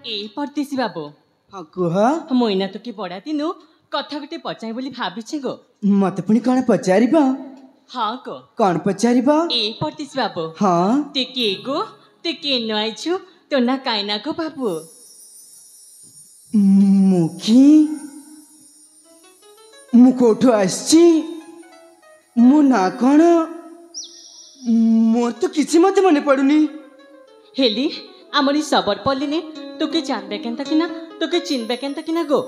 ए परदेशी बाबू हाँ कुह मुइना तो कि बड़ा दिनु कथा गोटे पचाई बोली भाबिछे गो मते पुणी कौन पचारिब हाँ गो कौन पचारिब ए परदेशी बाबू हाँ ते के गो ते के नआइछु तो ना काइना गो बाबू मुखी मु कोठो आसची मु ना कौन मोर तो किसी मत मने पड़ुनी हेली आमरी सबर पल्लीने तो के जानबे केनता किना तो के चिनबे केनता किना गो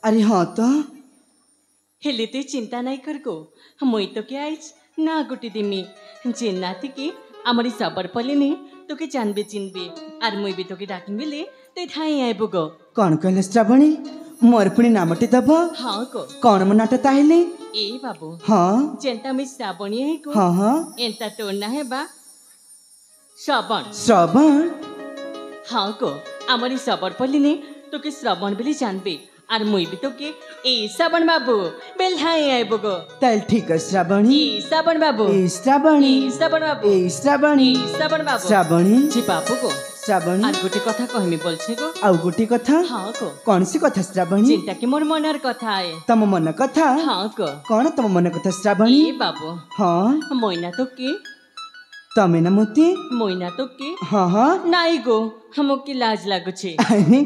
अरे हाँ तो हेली तु चिंता नहीं कर गो मुई तो के आइज ना गुटी दिमी चिन्नाती की आमरी सबर पल्लीने तो के जानबे चिनबे आर मुई भी तो के डाकिन बेले ते ठाई आइबो गो कौन कहले श्रावणी मोर पुणी नामटी दब हाँ गो कौन मनाटा ताहिले ए बाबू हाँ जेंता मी श्रावणी है गो हाँ हाँ एंता तो ना है बा श्रवण श्रवण हाँ गो आमरी सबर पल्लीने तो के श्रवण बेली जानबे आर मुई भी तो के ए श्रवण बाबू बेल ठाई आइबो गो ताल ठीक है श्रावणी ए श्रवण बाबू ए श्रावणी ए श्रवण बाबू ए श्रावणी ए श्रवण बाबू श्रावणी जी बाबू गो श्रावणी आर गोटे कथा कहमी बोलछे गो आउ गोटे कथा हाँ गो कौन सी कथा श्रावणी चिंता की मोर मनर कथा है तम मन कथा हाँ गो कौन तम मन कथा श्रावणी ए बाबू हाँ मोइना तो के तमे न मोती मोइना तो के हाँ हाँ नाई गो हमो की लाज लागुछे अरे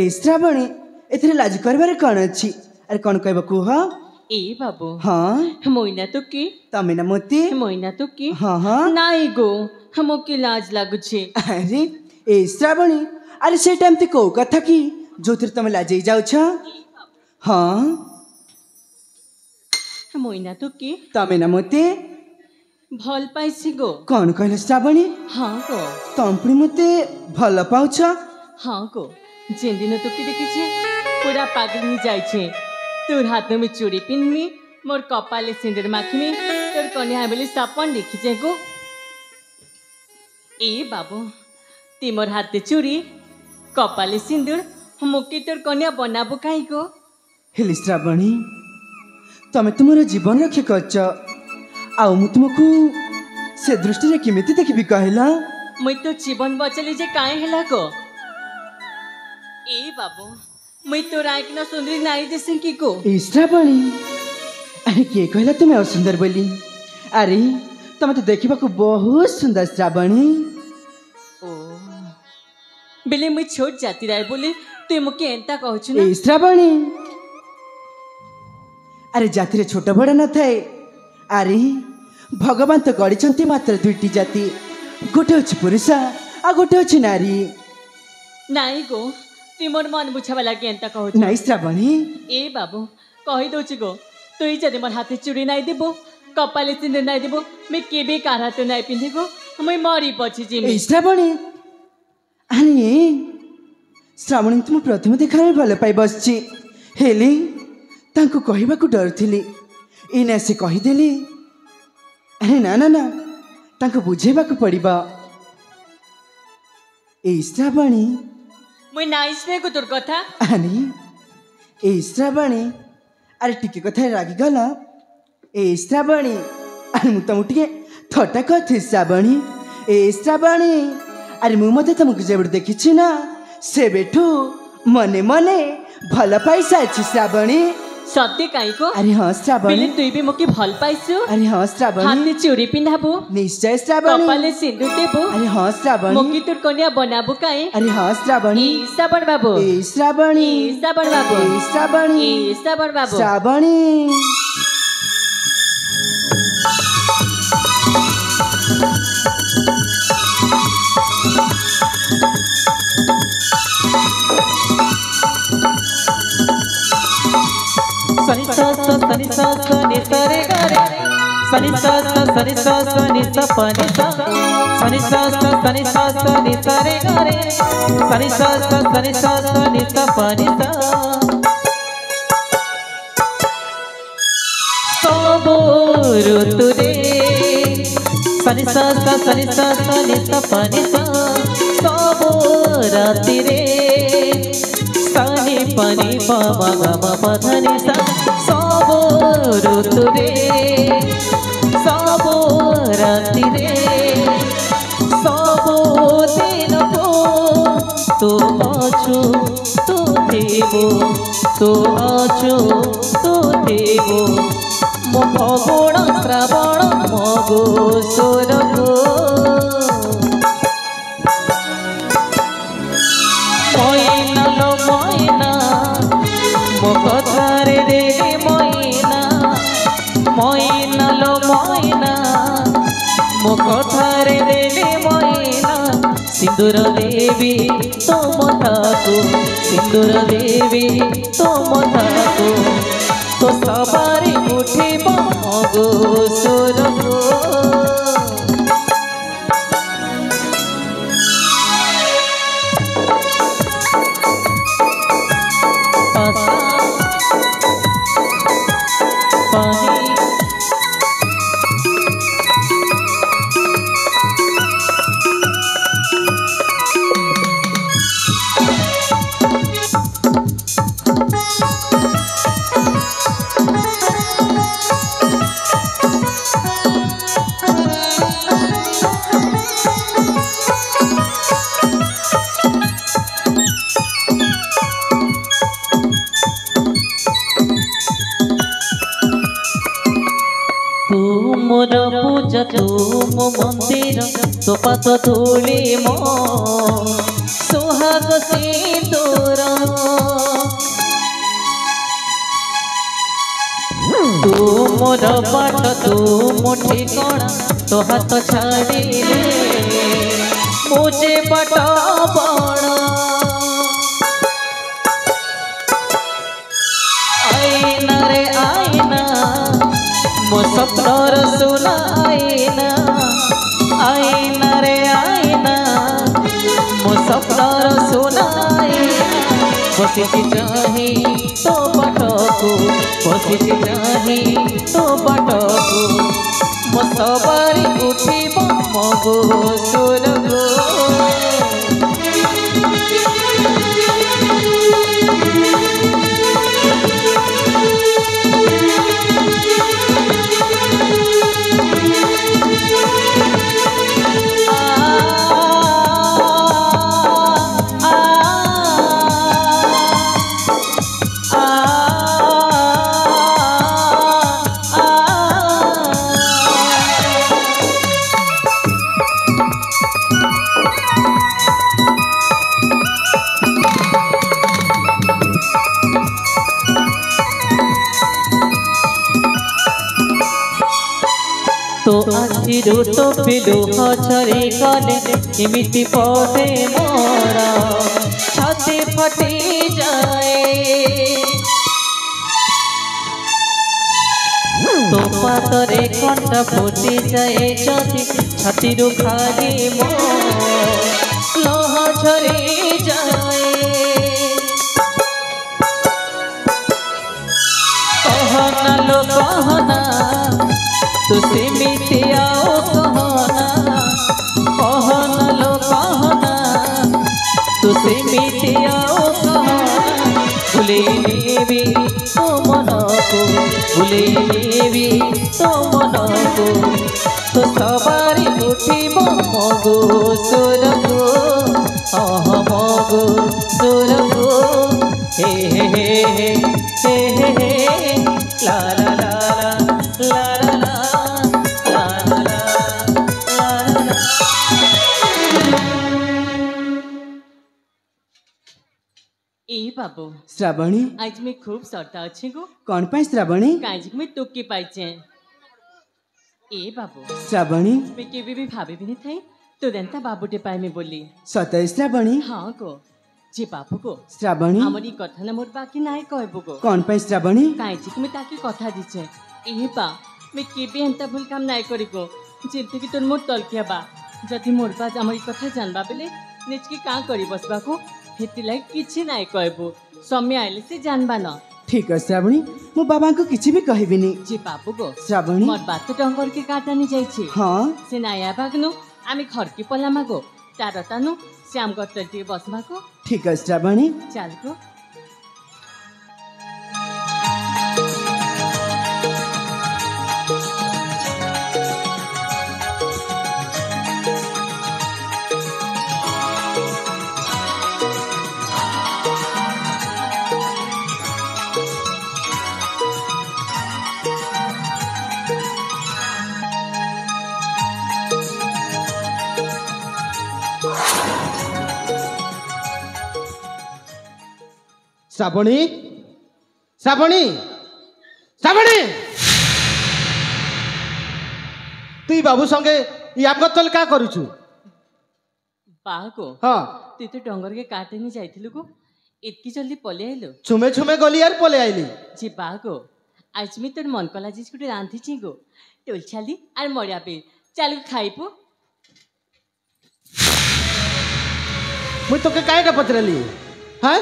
ए श्रावणी एथरे लाज करबारे कौन अछि अरे कौन कहबो कुह ए बाबू हाँ मोइना तो के तमे न मोती मोइना तो के हाँ हाँ नाई गो हमो की लाज लागुछे अरे ए श्रावणी अरे से टाइम ते को कथा की जो तिर तमे लाजै जाउ छ हाँ मोइना तो के तमे न मोती भल पाइछि गो कौन कहले श्रावणी हाँ गो तम पुणी मते भल पाउछ हाँ गो जेन दिन तो के देखिछे पूरा पागल ही जाइछे तोर हाथ में चूड़ी पिनमी मोर कपाले सिंदूर माखिमी तोर कन्या बेली सपन देखिछे गो ए बाबू ती मोर हाथे चूड़ी कपाले सिंदूर मुक्ति तोर कन्या बनाबो काई गो हेली श्रावणी तमे तुमर जीवन रक्षा करछ आउ मु तुमको से दृष्टि रे किमिति देखिबी कहला मुई तो जीवन बचली जे काहे हेला गो ए बाबू मुई तो राय न सुंदरी नाई देसिं की को ए श्रावणी अरे के कहला तुमे असुंदर बोली अरे तमे तो देखिबा को बहुत सुंदर श्रावणी ओ बेले मुई छोट जाति राय बोले तू मुके एंता कहछु ना ए श्रावणी अरे जाति रे छोट बड़ न थाए अरे भगवान तो गढ़ी मात्र दुईटी जाति गोटे अच्छी पुरुष आ गोटे अच्छी नारी नाई गो तू मोर मन बुझावा लागे एंता कहछु नाई श्रावणी ए बाबू कहि दोछि गो तुई जदि मोर हाथे चूड़ी नाई देबो कपाले सिंदूर नाई देबो मैं केबे कार हाथ नाई पिंधे गो मैं मरी पछि जिमी ए श्रावणी अरे श्रावणी तुम प्रथम देखा भल पाई बसची हेली तांको कहबाकू डरथिली इना से कहिदेली अरे ना ना ना तांको बुझेबाकू पड़िबा ए श्रावणी मैं नाई सुने गो तोर कथा अरे ए श्रावणी अरे टिके कथा रागी गला ए श्रावणी अरे मु तुम टिके थटा कथे श्रावणी ए श्रावणी अरे मु मते तुमको जेबड़ देखिछि ना से बेठू मने मने भल पाइसा अछि श्रावणी सत्य काई को अरे हाँ श्रावणी बेले तुई भी मोके भल पाइसु अरे हाँ श्रावणी हाथे चूड़ी पिंधाबो निश्चय श्रावणी कपाले सिंदूर देबो अरे हाँ श्रावणी मोके तोर कन्या बनाबो काए अरे हाँ श्रावणी ए श्रावण बाबू ए श्रावणी ए श्रावण बाबू ए श्रावणी ए श्रावण बाबू श्रावणी सनि सा सा सनि सा सा नि सा रे गा रे सनि सा सा सनि सा सा नि सा प नि सा सनि सा सा सनि सा सा नि सा रे गा रे सनि सा सा सनि सा सा नि सा प नि सा सबो ऋतु रे सनि सा सा सनि सा सा नि सा प नि सा सबो राति रे सनि पनि प म ग म प ध नि सा सबो ऋतु रे सबो राति रे सबो दिन को तुम अछु तू थिबु तू अछु तू थिबु मो फगुण श्रावण मगो सुरगो मैना लो मैना मो कथारे देवी मैना मैना लो मैना मो कथारे देवी मैना सिंदूर देवी तो मथाको सिंदूर देवी तो मथाको तो सवारी उठिब मगो सुरगो मोर पूजा तू मो मंदिर तो पात धूली मो सुहाग सिंदूर तू मोर बाट तू मो ठिकाना तो हाथ छाड़िले मुझे बाट बड़ आईना रे आईना मो सपनर सुना आईना आईना रे आईना मो सपनर सुना आईना बसिची चाही तो बाटको बसिची चाही तो बाटको मो सवारी उठिब मगो सुरगो तो आखिरु तो पिलु हछरी कले एमिति पदे मोरा छाती फटी जाए तो पातरे कंटा फुटी जाए जदि छातीरु खाली मो लह झरी जाए कहना लो कहना तू सिमिति आओ कहना लो कहना तू सिमिति आओ कहना भूले देवी तो मन को भूले देवी तो मन को तो सवारी उठिब मगो सुरगो मगो सुरगो हे हे हे हे हे हे ला ला ला ला ला ला ए बाबू श्रावणी आज मी खूप सटा अच्छे गो कौन पाई श्रावणी काज में तुक्की पाइचे ए बाबू श्रावणी मैं केबी भी भाभी भी नहीं थई तो देंता बाबूटे पाए में बोली सतय श्रावणी हाँ गो जे बाबू गो श्रावणी আমারই কথা না মোর বাকি নাই কইব গো कौन पाई श्रावणी কাইজি তুমি তাকে কথা দিছে এ বা মে কেবে এন্তা ভুল কাম নাই করি গো যেতে কি তোর মোর তলকিয়া বা যদি মোর বাজ আমারই কথা জানবা বেলে নিজকে কা করি বসবা গো হেতি লাগ কিছু নাই কইব समय आइले से जानबा न ठीक है श्रावणी मो बाबा को किसी भी कहबिनी जे बाबू गो श्रावणी मोर बात तो डंगर के काटानी जाइछे हाँ से नाया बागनु आमी खरकी पलामा गो तारतानु श्याम गट्टटी बसमा को ठीक है श्रावणी चल गो ଶ୍ରାବଣୀ ଶ୍ରାବଣୀ ଶ୍ରାବଣୀ তুই বাবু সঙ্গে ইয়া কতল কা করুছু ବାହାକୁ হ্যাঁ তুই তো ଡଙ୍ଗରକେ କାଟେ ନି ଯାଇଥିଲୁ ଗো ଏତିକି ଜଲ୍ଦି ପଳେଇ ଆଇଲୁ ছুমে ছুমে গলি আর পলে আইলি ଯେ ବାହାକୁ ଆଜି ମୁଁ ତୋର ମନ କଲା ଯେ ଗୋଟେ ରାନ୍ଧିଛି ଗো ଟୋଲ ଛାଲି আর ମରିବା ପାଇଁ ଚାଲୁ ଖାଇବୁ মুই তোকে কাইটা পচরালি হ্যাঁ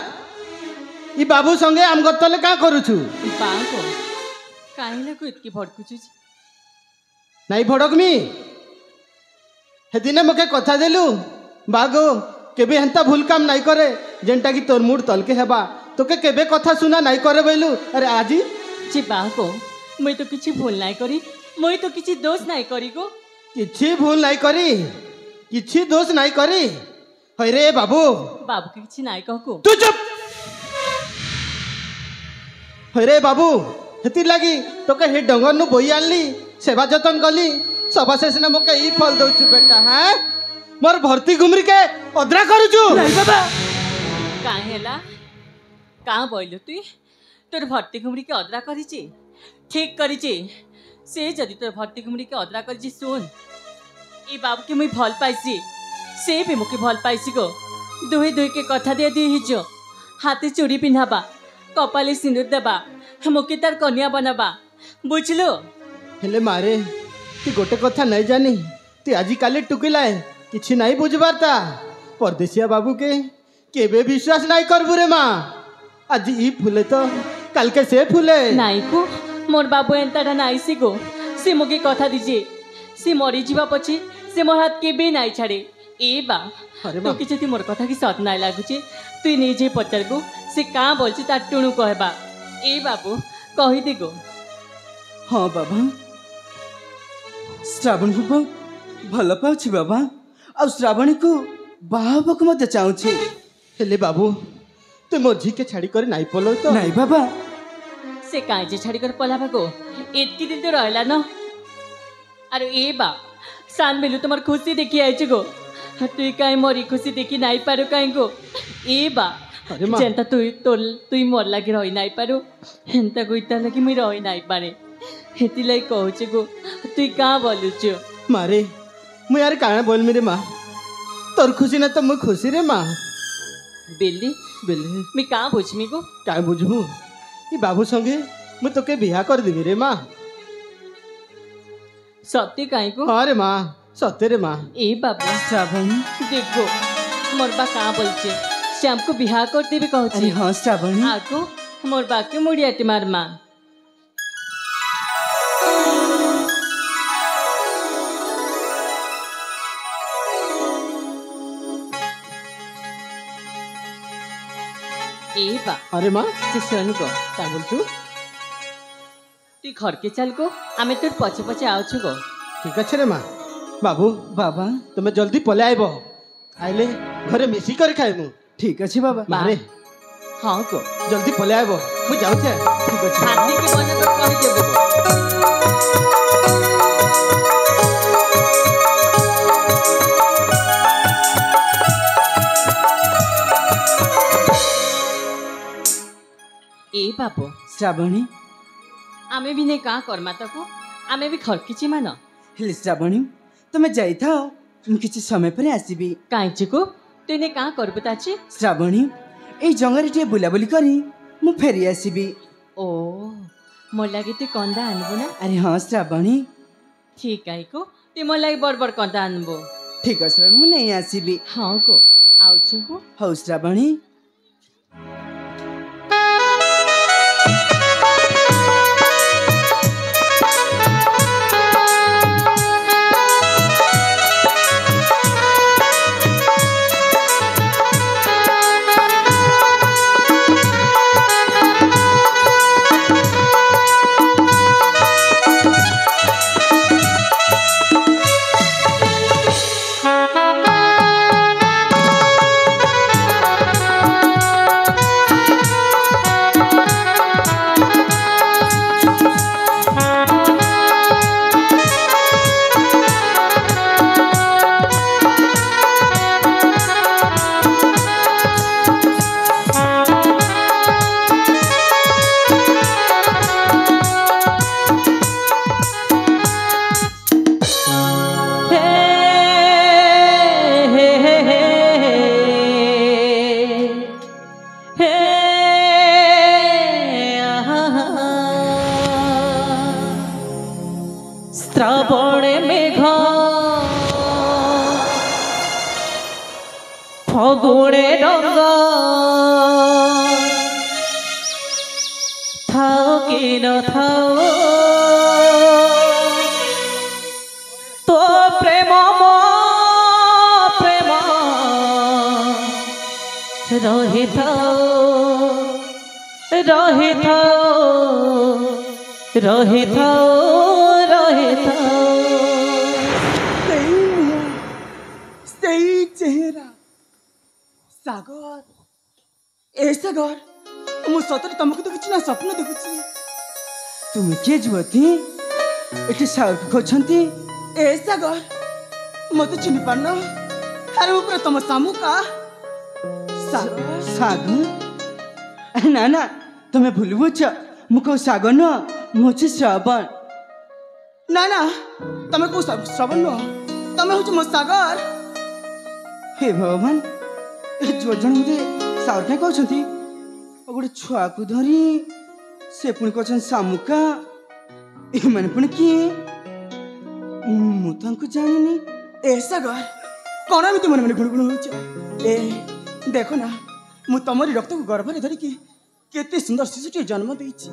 ই বাবু সঙ্গে আম গতলে কা করুছু ବାହାକୁ କାହିଁ ଲାଗୁ ଏତିକି ଭଡ଼କୁଛୁ ଯେ? নাই ভড়কমি সেদিনে মোকে কথা দেলু বাগো কেবে হেন্তা ভুল কাম নাই করে যেনটা কি তোর মুড তলকে হেবা তোকে কেবে কথা শুনা নাই করে বইলু আরে আজি ଯେ ବାହାକୁ ମୁଇଁ ତ କିଛି ଭୁଲ ନାଇଁ କରି ମୁଇଁ ତ କିଛି ଦୋଷ ନାଇଁ କରି ଗো କିଛି ভুল নাই করি କିଛି দোষ নাই করি হইরে বাবু ବାବୁକେ କିଛି ନାଇଁ କହକୁ তু চুপ হইরে বাবু হেতির লাগি তোকে হে ডঙ্গর নু বই আনলি সেবা যতন কলি সবা শেষ না মোকে ই ফল দউছু বেটা হ্যাঁ মোর ভর্তি ঘুমরিকে অদ্রা করুছু ନାଇଁ ବାବା କାହିଁ ହେଲା କାଁ ବଇଲୁ ତୁଇ ତୋର ଭର୍ତ୍ତି ଘୁମରିକେ ଅଦରା କରିଛି ଠିକ୍ କରିଛି ସେ ଯଦି ତୋର ଭର୍ତ୍ତି ଘୁମରିକେ ଅଦରା କରିଛି ଶୁଣ ଏ ବାବୁକେ ମୁଇଁ ଭଲ ପାଇছি ସେ ବି ମୁକେ ଭଲ ପାଇছি গো দুই দুইকে কথা দিয়ে দিয়ে হিচ হাতে চুড়ি পিন্ধাবা কপালে সিঁদুর দেবা মুকে তার কন্যা বানাবা বুঝলো হেলে মারে তুই গোটে কথা নাই জানি তুই আজি কালি টুকিলায় কিছু নাই বুঝবার তা পরদেশিয়া বাবুকে কেবে বিশ্বাস নাই করবু রে মা আজি ই ফুলে তো কালকে সে ফুলে ନାଇଁ କୁ ମୋର ବାବୁ ଏନ୍ତାଟା ନାଇଁସି ଗୋ ସେ ମୁକେ କଥା ଦିजे ସେ ମରିଯିବା ପଛେ ସେ ମୋର ହାତ କେବେ ନାଇଁ ଛାଡ଼େ ଏ ବା ଆରେ ବା। তোকে যদি মোর কথা কি সৎ নাই লাগুছে তুই নিজে পচারবু সে কাঁ বলছে তার টুণু কহবা এ বাবু কহিদে গো ହଁ ବାବା ଶ୍ରାବଣୀକୁ ବହୁତ ଭଲ ପାଉଛି ବାବା ଆଉ ଶ୍ରାବଣୀକୁ ବାହା ହେବାକୁ ମଧ୍ୟ ଚାହୁଁଛି হেলে বাবু তুই মোর ঝিকে ছাড়ি করে নাই পলো তো ନାଇଁ ବାବା সে কাঁ যে ছাড়ি করে পলাবা গো এতকি দিন তো রহলা ন আর এ বা সান বেলু তোমার খুশি দেখি আইছে গো তুই কাই মরি খুশি দেখি নাই পারো কাই গো এ বা আরে মা। যেনতা তুই মোর লাগি রহি নাই পারো হেনতা গুইতা লাগি মুই রহি নাই পারে হেতিলাই কହୁছে গো তুই কাঁ বলুଛୁ মারে মুই আর কাଣା বলমি রে মা তোর খুশি না তো মুই খুশি রে মা বেলি বেলে মুই কাঁ বুঝমি গো কায় বুঝবু ই বাবু সঙ্গে মুই তোকে বিয়া করে দিবি রে মা সত্যি কাই গো হ্যাঁ রে মা সত্যি রে মা ए बाबू ଶ୍ରାବଣୀ देखो मोर बा कहाँ बोलचे श्याम को बिहार कर देवे कहू ଆରେ ହଁ ଶ୍ରାବଣୀ आगो मोर बा के मुड़ियाटे मार माँ ए बा আরে মা से सुन गो ता बोलछु তুই ঘরকে চাল গো আমি তোর পছে পছে আউছু গো ঠিক আছে রে মা বাবু ବାବା তুমি জলদি পলে আইব আইলে ঘরে মিশি করে খাইমু ଠିକ ଅଛି ବାବା মারে हाँ गो জলদি পলে আইব মুই যাউছে ଠିକ ଅଛି हाथी के बने तो कह देबो गो ए बाबू ଶ୍ରାବଣୀ आमे भी नहीं कहाँ कर्मा तको आमे भी खरकिची मान ହେଲେ ଶ୍ରାବଣୀ ତମେ ଯାଇଥାଅ ମୁଁ କିଛି ସମୟ ପରେ ଆସିବି कांची को तुने कहाँ करबु ताची ଶ୍ରାବଣୀ ଏଇ ଜଙ୍ଗରେ ଟିକେ ବୁଲାବୁଲି କରି ମୁଁ ଫେରି ଆସିବି ओ मोर लागे तू कंदा आनबो ना ଆରେ ହଁ ଶ୍ରାବଣୀ ठीक है को तू मोर लागे बड़ बड़ कंदा आनबो ଠିକ ଅଛି ଶ୍ରାବଣୀ ମୁଁ ନେଇ ଆସିବି हाँ को आउछु को ହଉ ଶ୍ରାବଣୀ गुणे रंग थाओ कि न थाओ तो प्रेम मो प्रेम रही थाओ रही थाओ रही थाओ रही थाओ। सही चेहरा सागर ए सागर मु सतरे तुमको देखुची ना स्वप्न देखुची तुम किए जुवती एठी साउट खोछंती ए सागर मते चिनि पारनो अरे ऊपर तुम सामू का सागर सागर ना ना तुम्हें भूलबुच मु को सागर न मु छी श्रवण ना ना तमे को श्रवण न तमे हो मो सागर हे भगवान जो जन मुझे सागर क्या कहते गोटे छुआ को धरी से पुणी कहते सामुका एମାନେ पुणी किए मु जानी ए सागर कौन एमती मन मन गुणगुण हो ए देख ना मु तमरी रक्त को गर्भ में धरिकी केते सुंदर शिशुटी जन्म देछि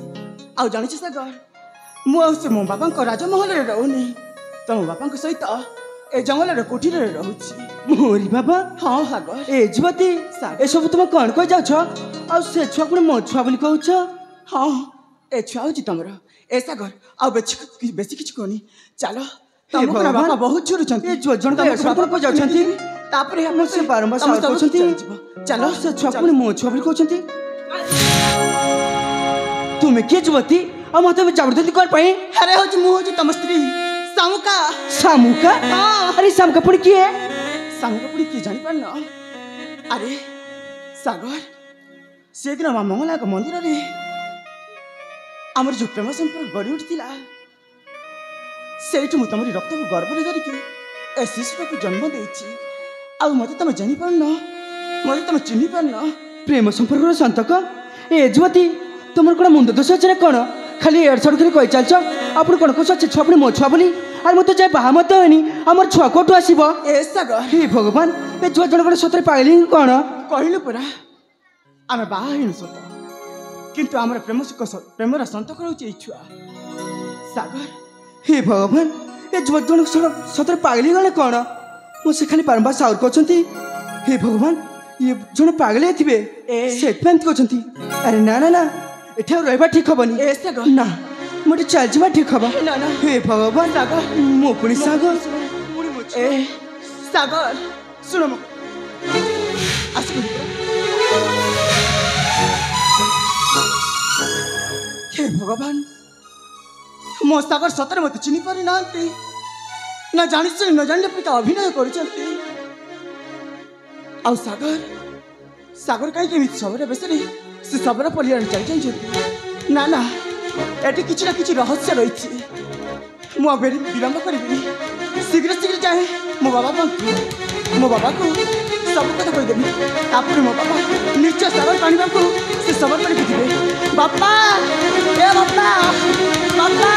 आ जानि सागर मु से मो बापा राजमहल रे रहूनी तम बापा सहित ए जंगल कोठी रे रहूछि मोरी बाबा हाँ सागर ए जुवती ए सब तुम कौन कह जाओ आ से छुआ पुणी मो छुआ बोली कहूछ हाँ ए छुआ हो तुमर ए सागर आ बेसी किछ कहनी चलो तमको ना बापा बहुत झुरुछंती ए जो जन का सब को जाउछंती तापरे हम से बारंबार साउट कहउछंती चलो से छुआ पुणी मो छुआ बोली कहउछंती तुम के जुवती आ मते जबरदस्ती कर पाई अरे हो मु हो तम स्त्री सामुका सामुका हां अरे सामुका पुणी की है सामुका पुणी की जानि पान अरे सागर से दिन मां मंगला का मंदिर रे हमर जो प्रेम संपर्क गड़ी उठिला सेठी मु तमरी रक्त को गर्भ रे धरिकी ए शिशु को जन्म देछि आ मते तम जानि पान मते तम चिन्हि पान प्रेम संपर्क रो संतक ए जुवती तुमर कोन मुंड दोष छै कोन खाली एड सड खाली कहि चलछ आपण कोन कोछ छै छुआ मो छुआ बोली आर मते जाय बाहा मते होनी हमर छुआ कोठु आसीबो ए सागर हे भगवान ए जो जण कोन सतरे पाइली कोन कहिलु पुरा आमे बाहा हिन सत किंतु हमर प्रेमर संतक रहउछि छुआ सागर हे भगवान ए जो जण सतरे पाइली गले कोन मो से खाली बारंबार साउर कहउछंती हे भगवान ये जण पागले थिबे सेट पेंट कहउछंती अरे ना ना ना एठा रहबा ठीक हबनी ए सागर ना मोटे चल जबा ठीक हबा ना ना हे भगवान सागर मो पुनी सागर ए सागर सुनो मो आसु हे भगवान मो सागर सतरे मते चिनि पारि नांती ना जानि से न जानि पिता अभिनय करचंती आ सागर सागर कहीं के सबरे बेसरी से सबरे पलियार चल जाई ना ना एटी किछि ना किछि रहस्य रहिछि मु विलंब करिबि शीघ्र शीघ्र जाए मो बाबा को सब कथा कहि देबी तापर मो बाबा निश्चय सागर पानी को से सबर कर दिबे बापा ए बापा बापा